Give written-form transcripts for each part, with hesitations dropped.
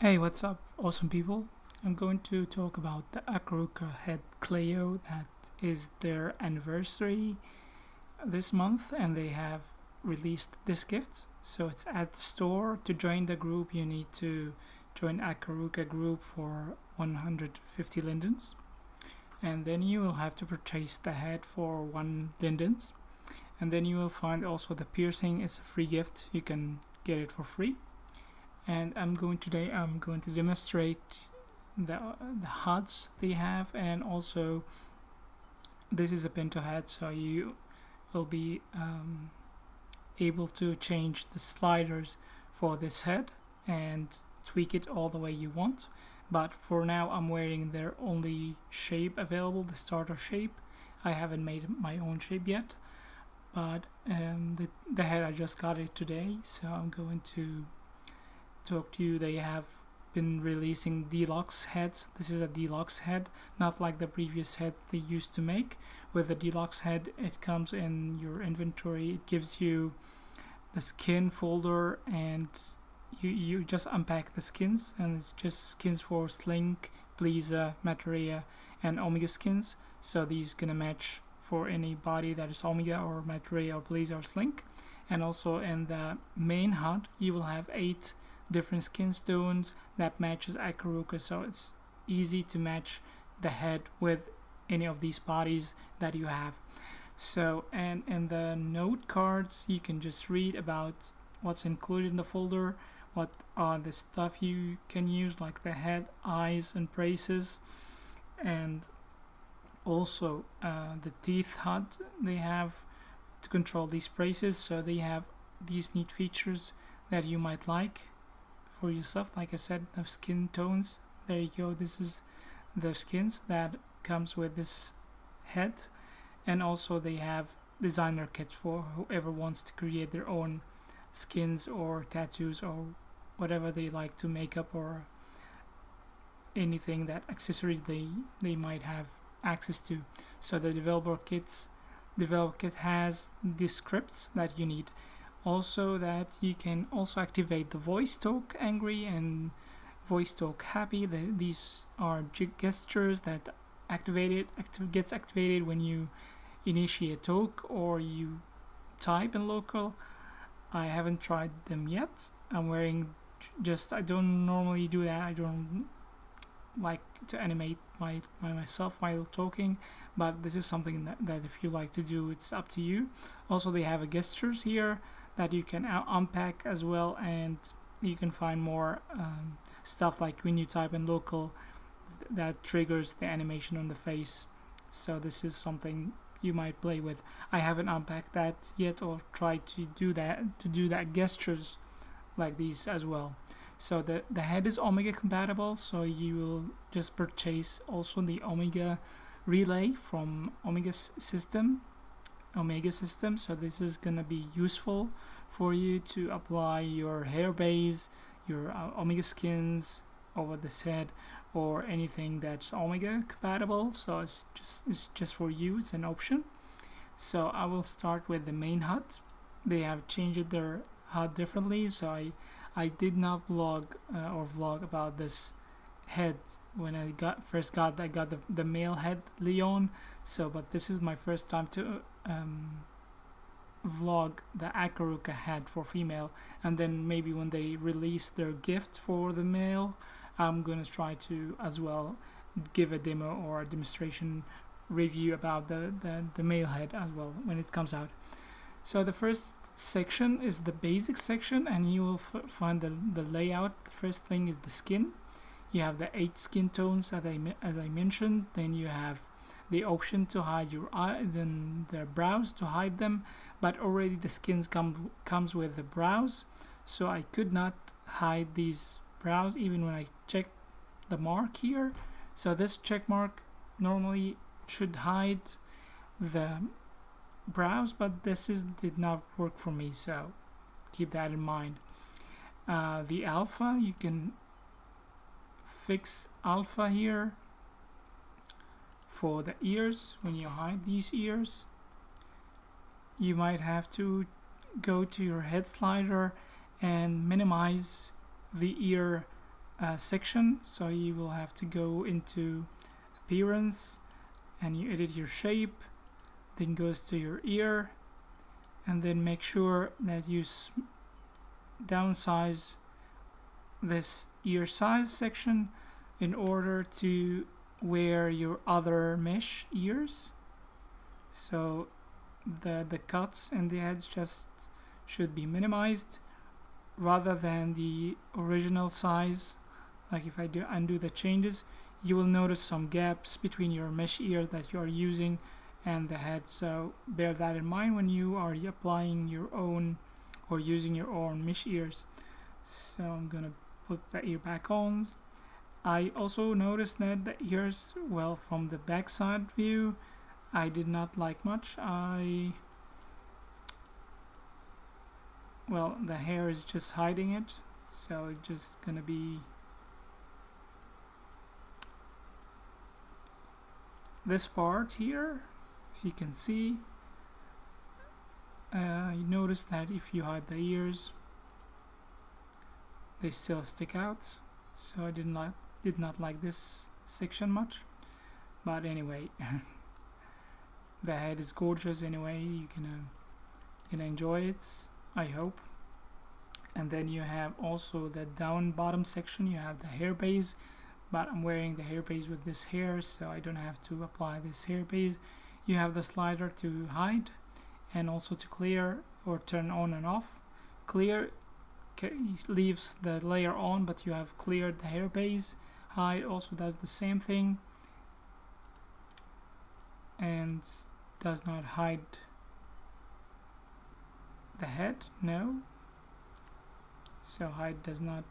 Hey, what's up, awesome people? I'm going to talk about the Akeruka head Clio. That is their anniversary this month, and they have released this gift. So it's at the store. To join the group, you need to join Akeruka group for 150 lindens, and then you will have to purchase the head for 1 lindens, and then you will find also the piercing. It's a free gift. You can get it for free. And I'm going to demonstrate the huds they have, and also this is a bento head, so you will be able to change the sliders for this head and tweak it all the way you want. But for now I'm wearing their only shape available, the starter shape. I haven't made my own shape yet, but the head, I just got it today, so I'm going to talk to you. They have been releasing deluxe heads. This is a deluxe head, not like the previous head they used to make. With the deluxe head, it comes in your inventory. It gives you the skin folder, and you just unpack the skins, and it's just skins for slink, belleza, maitreya, and omega skins. So these gonna match for any body that is omega or maitreya or belleza or slink. And also in the main HUD you will have 8 different skin tones that matches Akeruka, so it's easy to match the head with any of these bodies that you have. So, and in the note cards you can just read about what's included in the folder, what are the stuff you can use, like the head, eyes, and braces, and also the teeth HUD they have to control these braces. So they have these neat features that you might like for yourself. Like I said, the skin tones, there you go. This is the skins that comes with this head. And also they have designer kits for whoever wants to create their own skins or tattoos or whatever they like to make up, or anything that accessories they might have access to. So the developer kit has the scripts that you need. Also, that you can also activate the voice talk angry and voice talk happy. These are gestures that gets activated when you initiate talk or you type in local. I haven't tried them yet. I'm wearing I don't normally do that. I don't like to animate myself while talking, but this is something that if you like to do, it's up to you. Also, they have a gestures here that you can unpack as well, and you can find more stuff like when you type in local that triggers the animation on the face. So this is something you might play with. I haven't unpacked that yet or tried to do that gestures like these as well. So the head is omega compatible, so you will just purchase also the omega relay from omega system. So this is gonna be useful for you to apply your hair base, your omega skins over this head, or anything that's omega compatible. So it's just for you. It's an option. So I will start with the main HUD. They have changed their HUD differently, so I did not vlog about this head when I got the male head Leon. So but this is my first time to vlog the Akeruka head for female, and then maybe when they release their gift for the male, I'm gonna try to as well give a demo or a demonstration review about the male head as well when it comes out. So the first section is the basic section, and you will find the layout. The first thing is the skin. You have the 8 skin tones as I mentioned. Then you have the option to hide your eye, then the brows to hide them, but already the skins comes with the brows, so I could not hide these brows even when I checked the mark here. So this check mark normally should hide the brows, but did not work for me, so keep that in mind. The alpha, you can fix alpha here for the ears. When you hide these ears, you might have to go to your head slider and minimize the ear section, so you will have to go into appearance and you edit your shape, then goes to your ear, and then make sure that you downsize this ear size section in order to wear your other mesh ears. So the cuts and the heads just should be minimized rather than the original size. Like if I do undo the changes, you will notice some gaps between your mesh ear that you are using and the head, so bear that in mind when you are applying your own or using your own mesh ears. So I'm gonna put the ear back on. I also noticed that the ears, well, from the backside view, I did not like much. Well, the hair is just hiding it, so it's just gonna be this part here. If you can see, you notice that if you hide the ears, they still stick out. So I did not like this section much, but anyway, the head is gorgeous anyway. You can enjoy it, I hope. And then you have also the down bottom section. You have the hair base, but I'm wearing the hair base with this hair, so I don't have to apply this hair base. You have the slider to hide and also to clear or turn on and off. Clear leaves the layer on, but you have cleared the hair base. Hide also does the same thing and does not hide the head, no. So hide does not,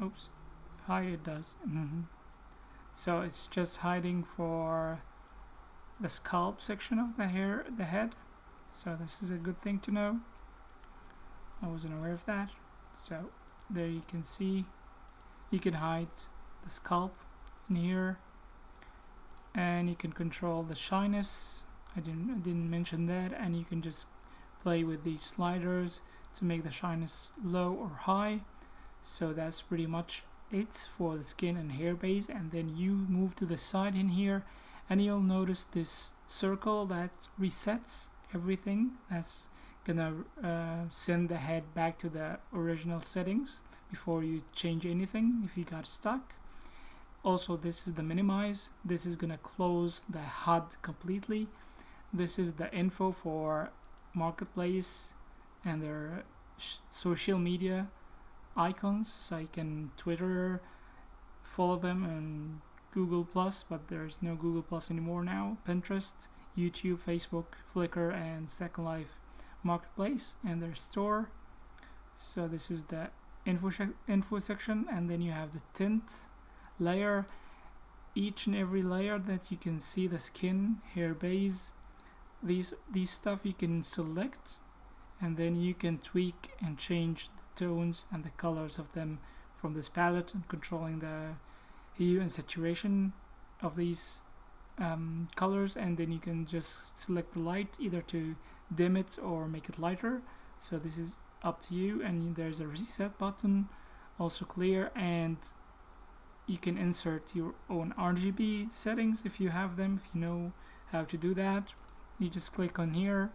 oops, hide it does. So it's just hiding for the scalp section of the hair, the head. So this is a good thing to know. I wasn't aware of that. So there you can see, you can hide the scalp in here, and you can control the shyness. I didn't mention that, and you can just play with these sliders to make the shyness low or high. So that's pretty much it for the skin and hair base. And then you move to the side in here, and you'll notice this circle that resets everything. That's gonna send the head back to the original settings before you change anything if you got stuck. Also, this is the minimize. This is gonna close the HUD completely. This is the info for marketplace and their social media icons, so you can Twitter, follow them, and Google Plus, but there's no Google Plus anymore now. Pinterest, YouTube, Facebook, Flickr, and Second Life marketplace and their store. So this is the info section, and then you have the tint layer. Each and every layer that you can see, the skin, hair base, these stuff you can select, and then you can tweak and change the tones and the colors of them from this palette, and controlling the hue and saturation of these colors. And then you can just select the light either to dim it or make it lighter. So this is up to you. And there's a reset button, also clear, and you can insert your own RGB settings if you have them, if you know how to do that. You just click on here,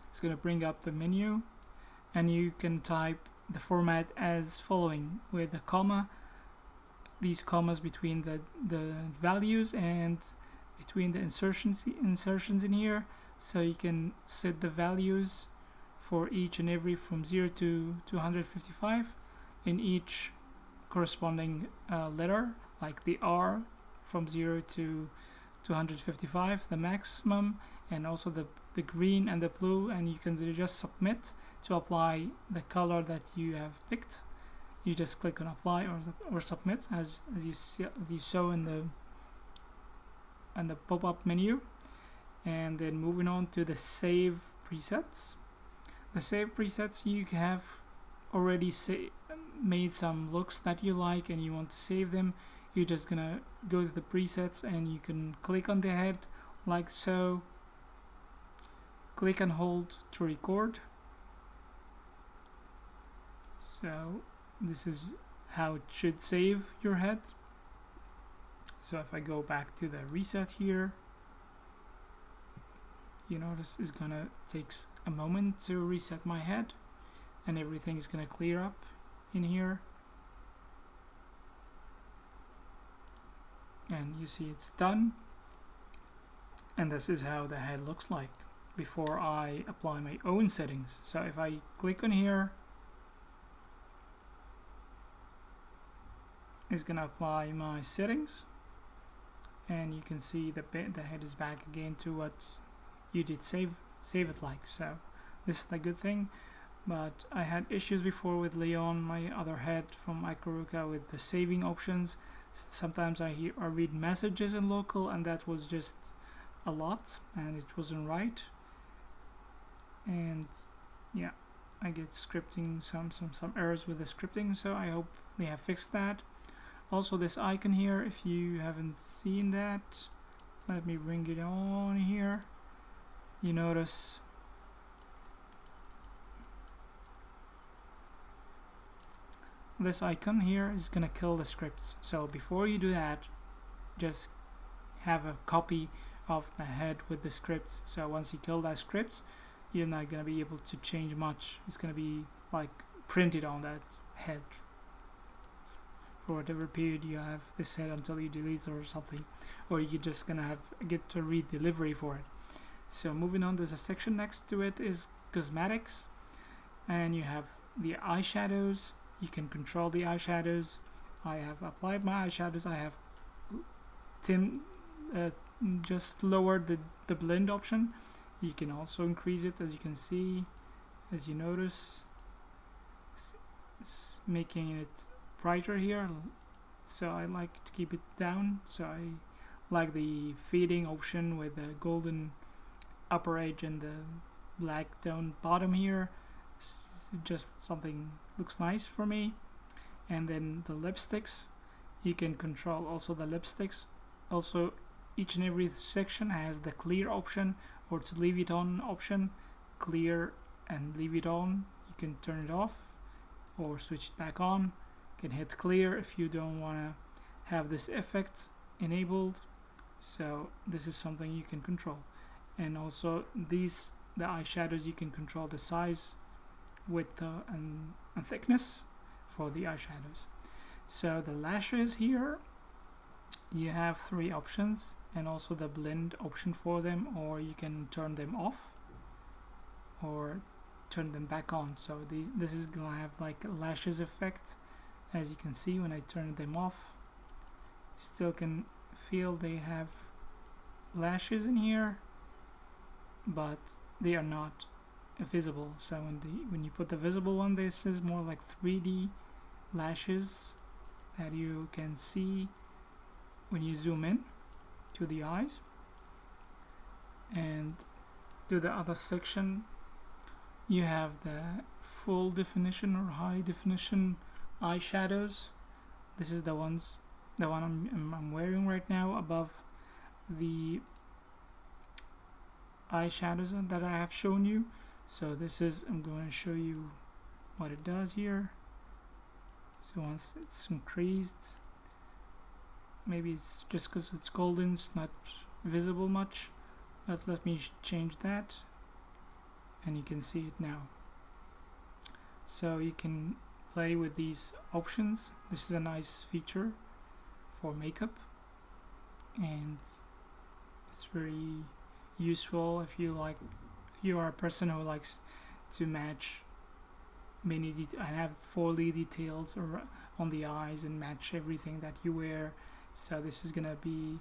it's going to bring up the menu, and you can type the format as following, with a comma, these commas between the values and between the insertions in here. So you can set the values for each and every from 0 to 255 in each corresponding letter, like the R from 0 to 255, the maximum, and also the green and the blue. And you can just submit to apply the color that you have picked. You just click on apply or submit as you saw in the pop-up menu. And then moving on to the save presets. The save presets, you have already made some looks that you like and you want to save them. You're just gonna go to the presets, and you can click on the head like so, click and hold to record. So this is how it should save your head. So if I go back to the reset here, you notice it's gonna takes a moment to reset my head, and everything is gonna clear up in here. And you see it's done. And this is how the head looks like before I apply my own settings. So if I click on here, it's gonna apply my settings, and you can see the head is back again to what you did save it like. So this is a good thing. But I had issues before with Leon, my other head from Akeruka, with the saving options. Sometimes I read messages in local, and that was just a lot, and it wasn't right. And yeah, I get scripting some errors with the scripting, so I hope they have fixed that. Also, this icon here, if you haven't seen that, let me bring it on here. You notice this icon here is gonna kill the scripts. So before you do that, just have a copy of the head with the scripts. So once you kill that script, you're not gonna be able to change much. It's gonna be like printed on that head for whatever period you have this head until you delete or something, or you're just gonna get to read delivery for it. So moving on, there's a section next to it is cosmetics, and you have the eyeshadows. You can control the eyeshadows. I have applied my eyeshadows. I have just lowered the blend option. You can also increase it, as you can see, as you notice, it's making it brighter here. So I like to keep it down. So I like the fading option with the golden upper edge and the black down bottom here. It's just something looks nice for me. And then the lipsticks, you can control also the lipsticks. Also, each and every section has the clear option or to leave it on option. Clear and leave it on. You can turn it off or switch it back on. You can hit clear if you don't want to have this effect enabled. So this is something you can control. And also the eyeshadows, you can control the size, width and thickness for the eyeshadows. So the lashes here, you have 3 options, and also the blend option for them, or you can turn them off or turn them back on. So this is gonna have like a lashes effect. As you can see, when I turn them off, still can feel they have lashes in here, but they are not visible. So when you put the visible one, this is more like 3D lashes that you can see when you zoom in to the eyes. And to the other section, you have the full definition or high definition eyeshadows. This is the one I'm wearing right now above the eyeshadows that I have shown you. So this is, I'm going to show you what it does here. So once it's increased, maybe it's just because it's golden, it's not visible much, but let me change that, and you can see it now. So you can play with these options. This is a nice feature for makeup, and it's very useful if you are a person who likes to match many I have fully details on the eyes and match everything that you wear. So this is gonna be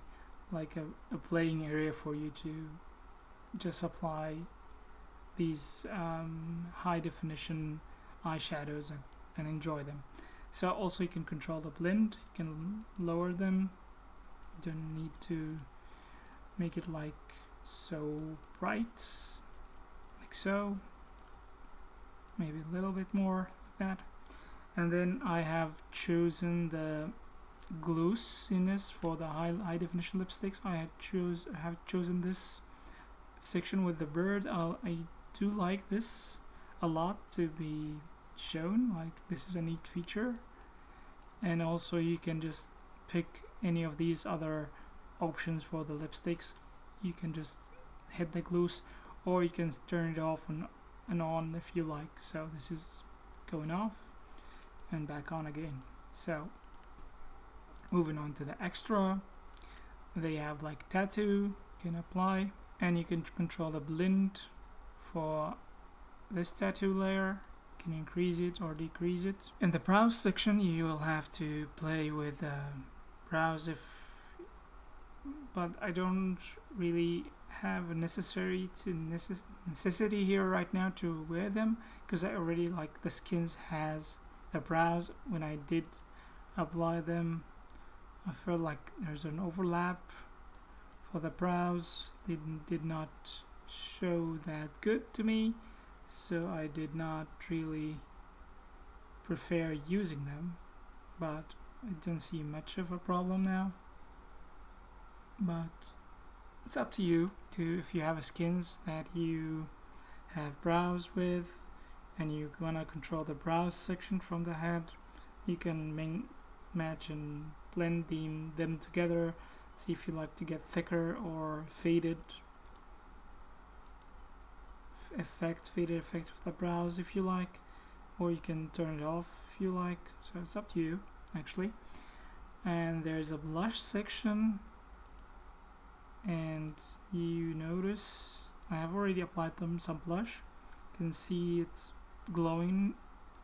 like a playing area for you to just apply these high definition eyeshadows and enjoy them. So also you can control the blend, you can lower them, you don't need to make it like so bright, like so, maybe a little bit more like that. And then I have chosen the glossiness for the high definition lipsticks. I have chosen this section with the bird. I do like this a lot to be shown, like this is a neat feature. And also you can just pick any of these other options for the lipsticks. You can just hit the glues, or you can turn it off and on if you like. So this is going off and back on again. So moving on to the extra, they have like tattoo, you can apply, and you can control the blend for this tattoo layer. You can increase it or decrease it. In the browse section, you will have to play with browse but I don't really have a necessity here right now to wear them, because I already like the skins has the brows. When I did apply them, I felt like there's an overlap for the brows. They did not show that good to me, so I did not really prefer using them, but I don't see much of a problem now. But it's up to you if you have a skins that you have brows with and you want to control the brows section from the head, you can match and blend them together. See if you like to get thicker or faded effect of the brows if you like, or you can turn it off if you like. So it's up to you actually. And there's a blush section, and you notice I have already applied some blush. You can see it's glowing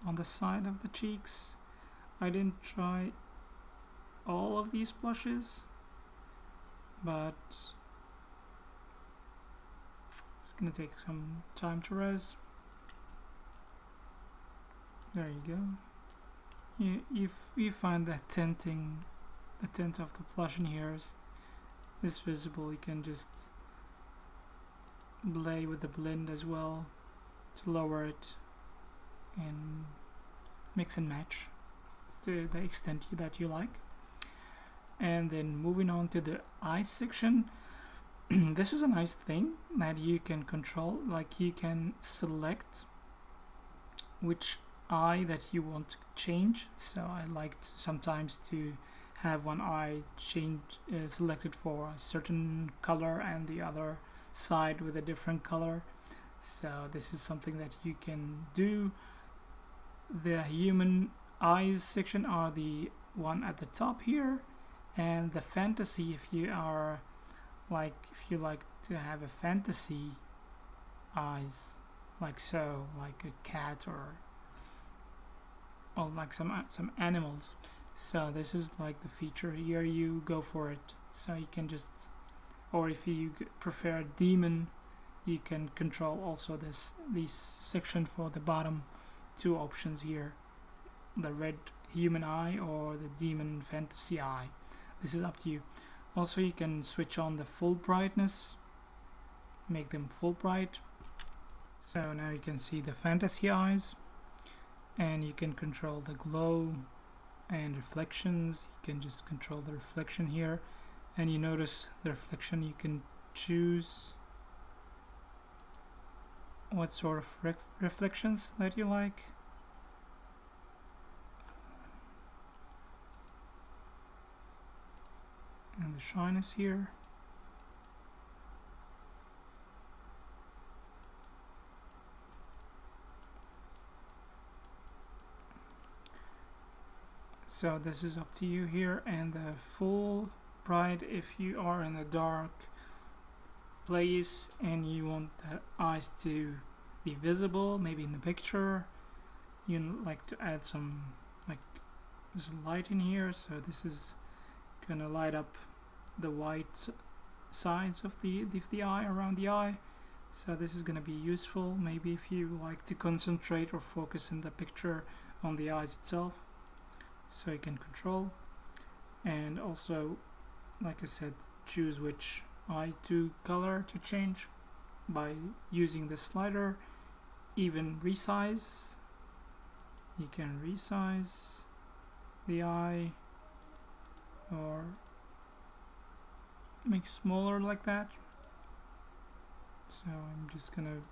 on the side of the cheeks. I didn't try all of these blushes, but it's gonna take some time to res. There you go. You find that the tint of the blush in here is visible. You can just play with the blend as well to lower it and mix and match to the extent that you like. And then moving on to the eyes section, this is a nice thing that you can control. Like you can select which eye that you want to change. So I liked sometimes to have one eye selected for a certain color and the other side with a different color. So this is something that you can do. The human eyes section are the one at the top here, and the fantasy, if you like to have a fantasy eyes, like so, like a cat or like some animals. So this is like the feature here, you go for it. So you can just, or if you prefer demon, you can control also this section for the bottom two options here, the red human eye or the demon fantasy eye. This is up to you. Also you can switch on the full brightness, make them full bright. So now you can see the fantasy eyes, and you can control the glow and reflections. You can just control the reflection here, and you notice the reflection, you can choose what sort of reflections that you like. And the shyness here. So this is up to you here. And the full bright, if you are in a dark place and you want the eyes to be visible, maybe in the picture, you like to add some, like there's a light in here, so this is gonna light up the white sides of the eye, around the eye. So this is gonna be useful maybe if you like to concentrate or focus in the picture on the eyes itself. So you can control, and also, like I said, choose which eye to color to change by using the slider. Even resize, you can resize the eye or make smaller like that. So I'm just gonna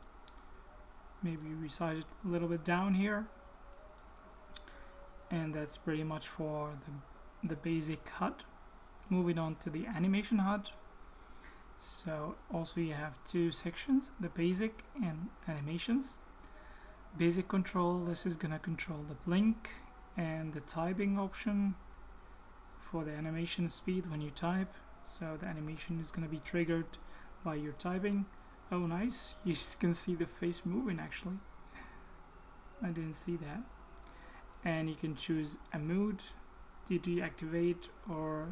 maybe resize it a little bit down here. And that's pretty much for the basic HUD. Moving on to the animation HUD. So also you have two sections, the basic and animations. Basic control, this is gonna control the blink and the typing option for the animation speed when you type. So the animation is gonna be triggered by your typing. Oh nice, you can see the face moving actually. I didn't see that. And you can choose a mood to deactivate or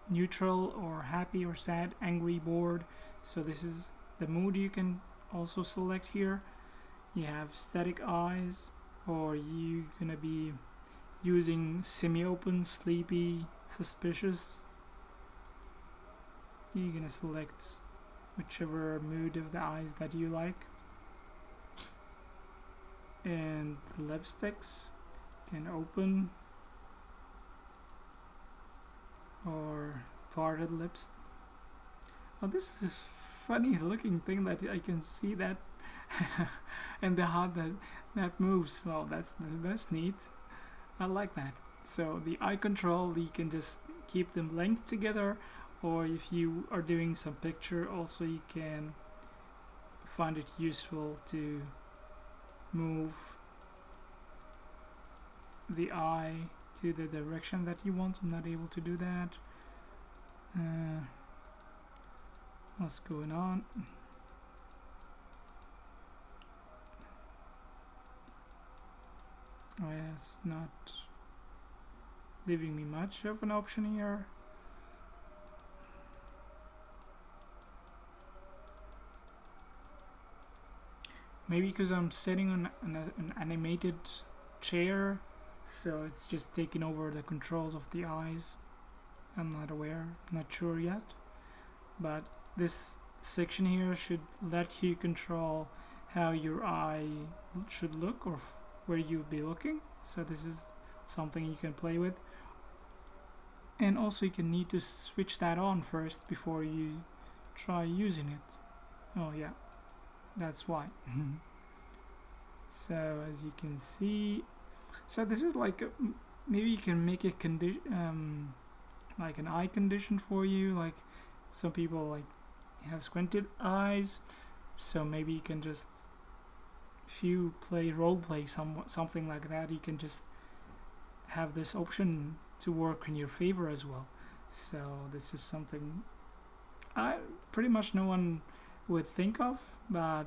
neutral or happy or sad, angry, bored. So this is the mood you can also select here. You have static eyes, or you're gonna be using semi-open, sleepy, suspicious. You're gonna select whichever mood of the eyes that you like. And the lipsticks can open or parted lips. Oh, this is a funny looking thing that I can see that and the HUD that moves. Well, that's neat. I like that. So the eye control, you can just keep them linked together, or if you are doing some picture also you can find it useful to move the eye to the direction that you want. I'm not able to do that. What's going on? Oh yeah, it's not leaving me much of an option here. Maybe because I'm sitting on an animated chair, so it's just taking over the controls of the eyes. I'm not aware, not sure yet, but this section here should let you control how your eye should look or where you'll be looking. So this is something you can play with, and also you can need to switch that on first before you try using it. Oh yeah, that's why. So as you can see, so this is like maybe you can make a condition, like an eye condition for you. Like some people like have squinted eyes, so maybe you can just, if you play role play something like that, you can just have this option to work in your favor as well. So this is something pretty much no one would think of, but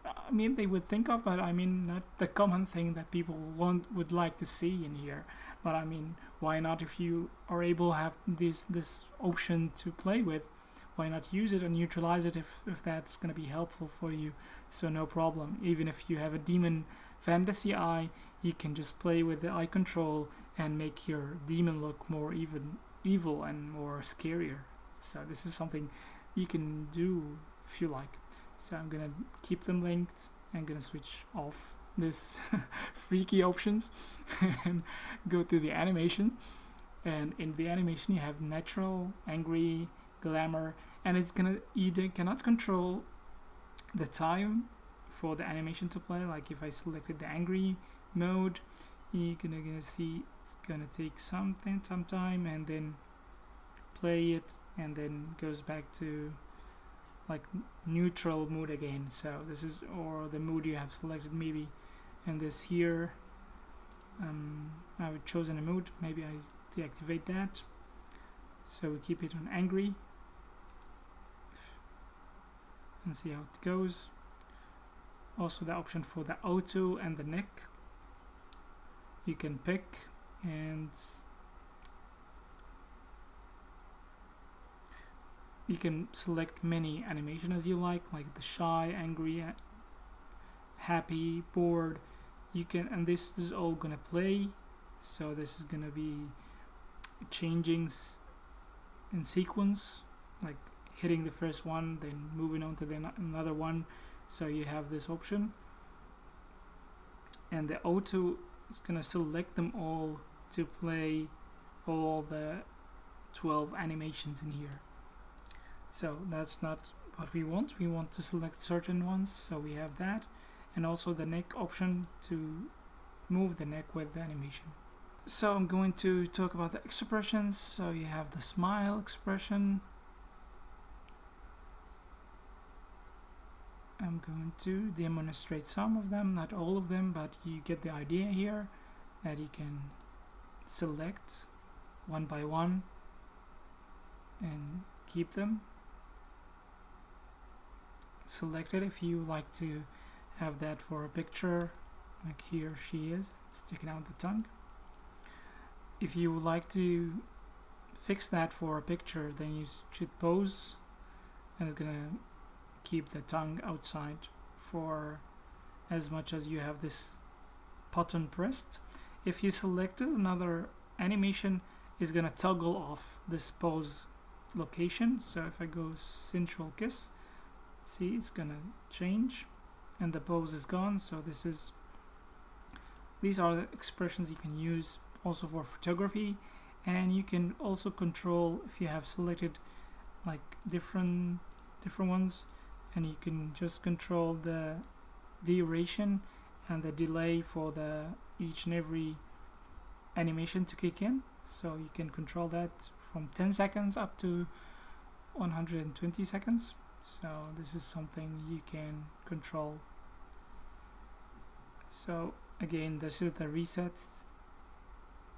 I mean they would think of, but I mean not the common thing that people would like to see in here. But I mean, why not? If you are able to have this option to play with, why not use it and neutralize it if that's going to be helpful for you? So no problem. Even if you have a demon fantasy eye, you can just play with the eye control and make your demon look more evil and more scarier. So this is something you can do if you like. So I'm gonna keep them linked. I'm gonna switch off this freaky options and go to the animation. And in the animation you have natural, angry, glamour, and it's gonna either cannot control the time for the animation to play. Like if I selected the angry mode, you're gonna see it's gonna take some time and then play it, and then goes back to like neutral mood again. So this is, or the mood you have selected maybe, and this here I've chosen a mood, maybe I deactivate that, so we keep it on angry and see how it goes. Also the option for the auto and the neck you can pick, and you can select many animation as you like the shy, angry, happy, bored. You can, and this is all gonna play, so this is gonna be changing in sequence, like hitting the first one then moving on to the another one. So you have this option, and the auto is gonna select them all to play all the 12 animations in here. So that's not what we want. We want to select certain ones, so we have that, and also the neck option to move the neck with the animation. So I'm going to talk about the expressions. So you have the smile expression. I'm going to demonstrate some of them, not all of them, but you get the idea here that you can select one by one and keep them selected if you like to have that for a picture, like here she is sticking out the tongue. If you would like to fix that for a picture, then you should pose, and it's gonna keep the tongue outside for as much as you have this button pressed. If you selected another animation, is gonna toggle off this pose location. So if I go sensual kiss, see, it's gonna change and the pose is gone. So these are the expressions you can use also for photography, and you can also control if you have selected like different ones, and you can just control the duration and the delay for the each and every animation to kick in. So you can control that from 10 seconds up to 120 seconds. So this is something you can control. So again, this is the reset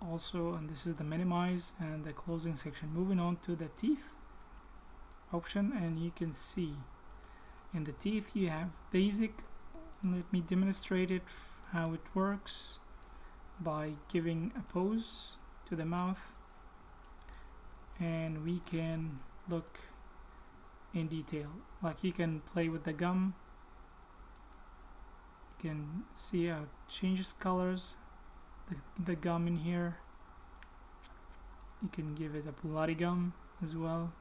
also, and this is the minimize and the closing section. Moving on to the teeth option, and you can see in the teeth you have basic. Let me demonstrate it how it works by giving a pose to the mouth, and we can look in detail. Like you can play with the gum, you can see how it changes colors, the gum in here. You can give it a bloody gum as well,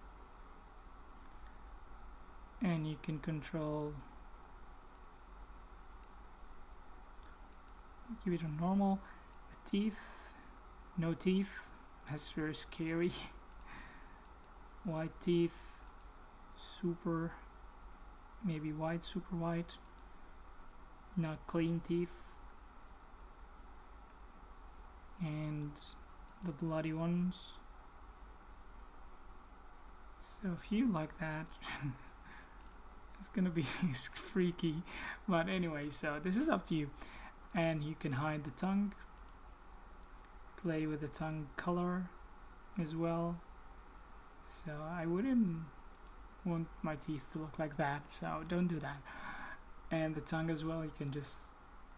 and you can control, give it a normal. The teeth, no teeth, that's very scary. White teeth, super, maybe white, super white. Not clean teeth, and the bloody ones. So if you like that, it's gonna be freaky, but anyway, so this is up to you. And you can hide the tongue, play with the tongue color as well. So I wouldn't want my teeth to look like that, so don't do that. And the tongue as well, you can just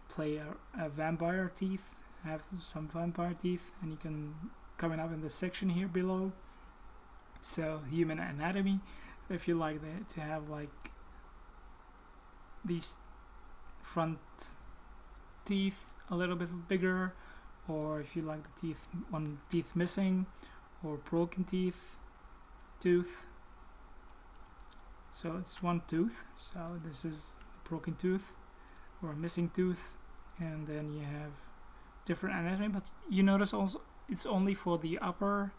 play a vampire teeth, have some vampire teeth, and you can coming up in the section here below. So human anatomy, so if you like to have like these front teeth a little bit bigger, or if you like the teeth, one teeth missing, or broken tooth. So it's one tooth, so this is a broken tooth or a missing tooth, and then you have different anatomy. But you notice also it's only for the upper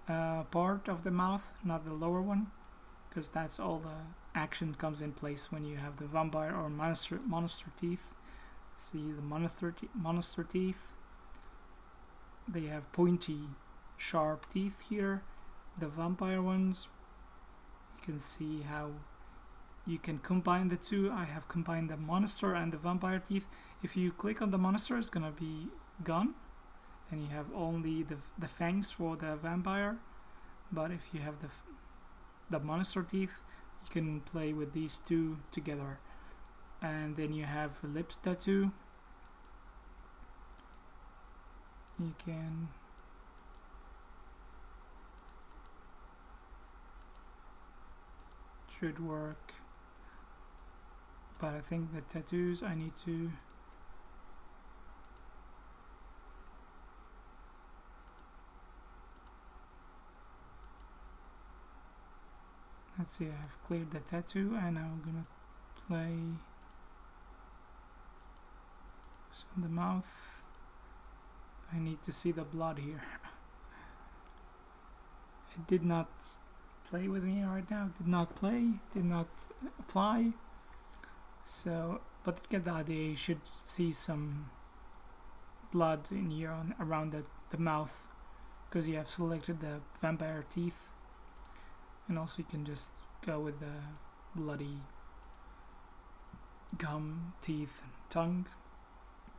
part of the mouth, not the lower one, because that's all the action comes in place when you have the vampire or monster teeth. See the monster teeth, they have pointy sharp teeth here. The vampire ones, you can see how you can combine the two. I have combined the monster and the vampire teeth. If you click on the monster, it's gonna be gone, and you have only the fangs for the vampire. But if you have the monster teeth, you can play with these two together. And then you have a lips tattoo. You can should work, but I think the tattoos I need to let's see. I've cleared the tattoo, and now I'm gonna play on the mouth. I need to see the blood here. It did not play with me right now. Did not apply. So, but get the idea. You should see some blood in here around the mouth, because you have selected the vampire teeth. And also you can just go with the bloody gum, teeth, and tongue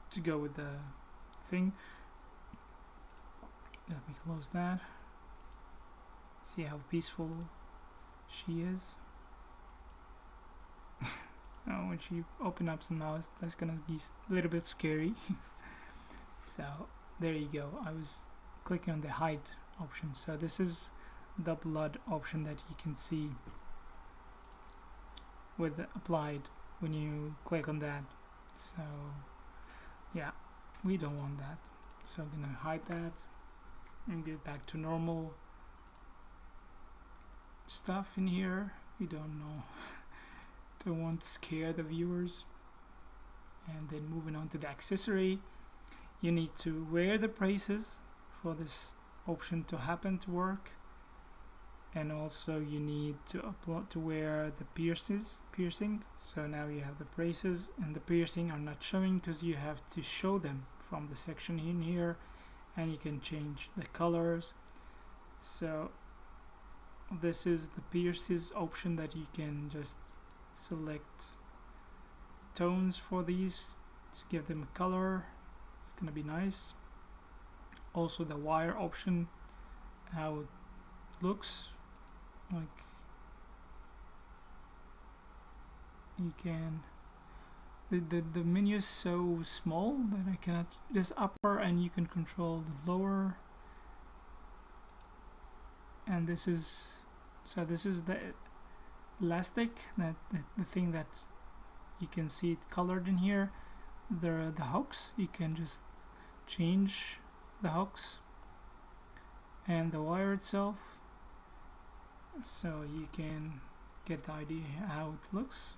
to go with the thing. Let me close that. See how peaceful she is. Oh, when she opens up her mouth, that's gonna be a little bit scary. So there you go. I was clicking on the hide option. So this is the blood option that you can see with applied when you click on that. So yeah, we don't want that. So I'm gonna hide that and get back to normal stuff in here. We don't know. Don't want to scare the viewers. And then moving on to the accessory, you need to wear the braces for this option to happen to work, and also you need to wear the piercing. So now you have the braces and the piercing are not showing because you have to show them from the section in here, and you can change the colors. So this is the pierces option that you can just select tones for these to give them a color. It's gonna be nice. Also the wire option, how it looks like. You can the menu is so small that I cannot, just upper, and you can control the lower. And this is the elastic, that the thing that you can see it colored in here. The hooks, you can just change the hooks, and the wire itself, so you can get the idea how it looks.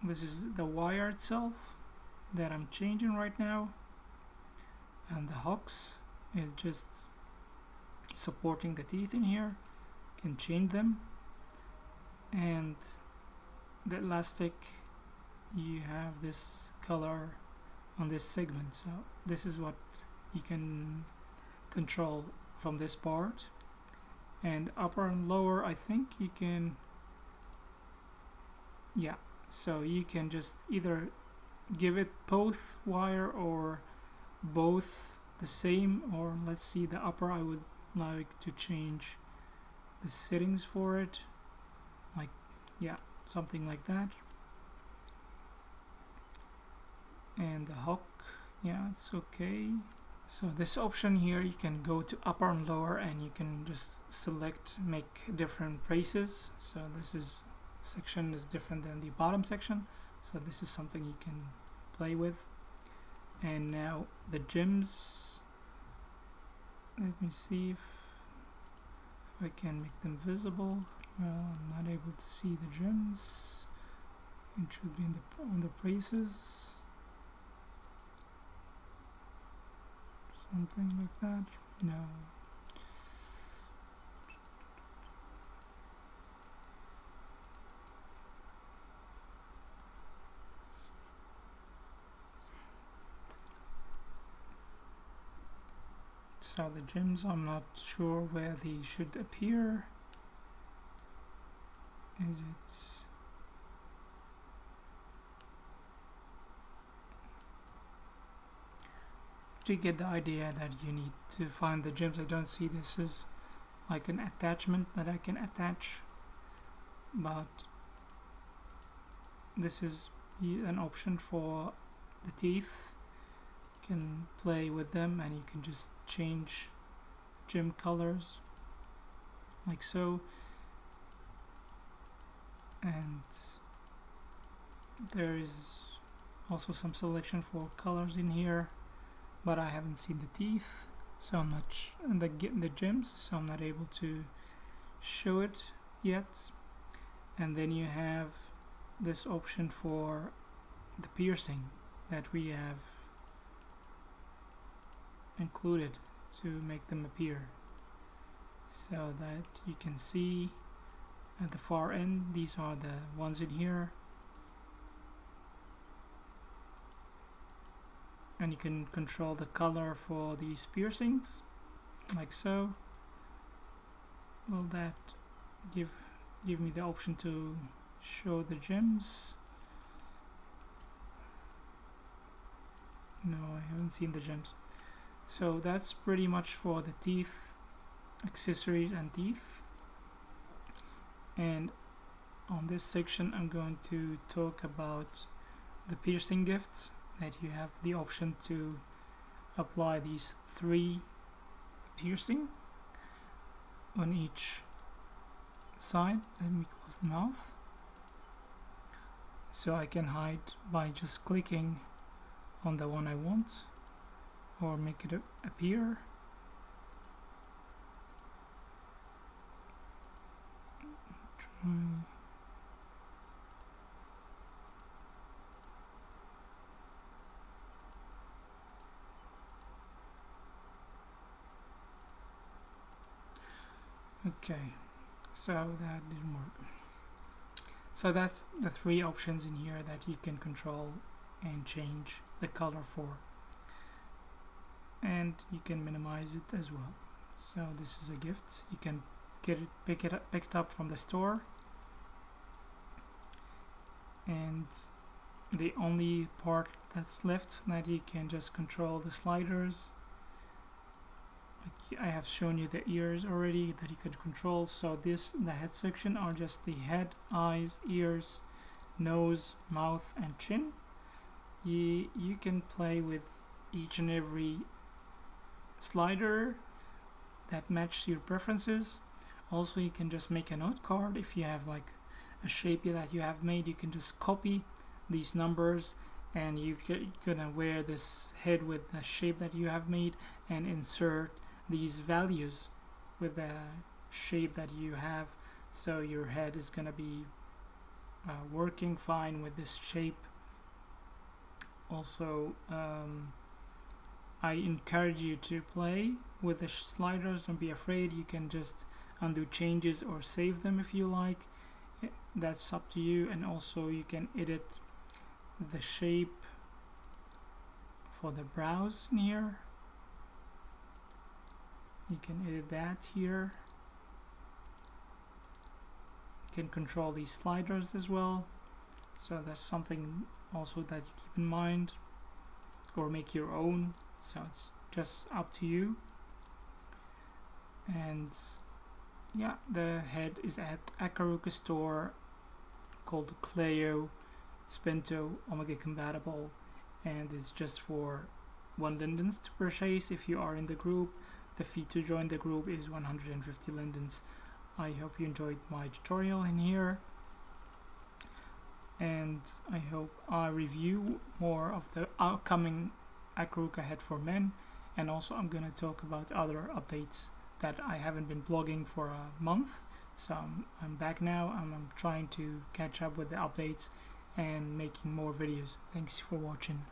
This is the wire itself that I'm changing right now, and the hooks is just supporting the teeth in here. Can change them. And the elastic, you have this color on this segment, so this is what you can control from this part. And upper and lower, I think you can, yeah, so you can just either give it both wire or both the same, or let's see, the upper I would like to change the settings for it, like, yeah, something like that. And the hook, yeah, it's okay. So this option here, you can go to upper and lower, and you can just select, make different braces. So this is section is different than the bottom section, so this is something you can play with. And now the gems, let me see if I can make them visible. Well, I'm not able to see the gems. It should be in on the braces, something like that. No. So the gems, I'm not sure where they should appear. Is it? To get the idea that you need to find the gems, I don't see this as like an attachment that I can attach, but this is an option for the teeth. You can play with them, and you can just change gem colors like so. And there is also some selection for colors in here, but I haven't seen the teeth, so I'm not the gems, so I'm not able to show it yet. And then you have this option for the piercing that we have included to make them appear, so that you can see at the far end, these are the ones in here. and you can control the color for these piercings like so. Will that give me the option to show the gems? No, I haven't seen the gems. So that's pretty much for the teeth, accessories and teeth. And on this section I'm going to talk about the piercing gift, that you have the option to apply these 3 piercing on each side. Let me close the mouth. So I can hide by just clicking on the one I want, or make it appear. Try. Okay, so that didn't work. So that's the 3 options in here that you can control and change the color for, and you can minimize it as well. So this is a gift. You can get it picked up from the store, and the only part that's left that you can just control the sliders. Like I have shown you the ears already that you could control. So the head section are just the head, eyes, ears, nose, mouth and chin. You can play with each and every slider that matches your preferences. Also, you can just make a note card. If you have like a shape that you have made, you can just copy these numbers, and you're gonna wear this head with the shape that you have made and insert these values with the shape that you have. So your head is gonna be working fine with this shape. Also, I encourage you to play with the sliders. Don't be afraid. You can just undo changes or save them if you like. That's up to you. And also you can edit the shape for the brows in here. You can edit that here. You can control these sliders as well. So that's something also that you keep in mind, or make your own. So it's just up to you. And yeah, the head is at Akeruka store called Clio. It's bento, omega compatible, and it's just for 1 lindens to purchase. If you are in the group, the fee to join the group is 150 lindens. I hope you enjoyed my tutorial in here, and I hope I review more of the upcoming Akeruka head for men. And also I'm going to talk about other updates that I haven't been blogging for a month. So I'm back now, and I'm trying to catch up with the updates and making more videos. Thanks for watching.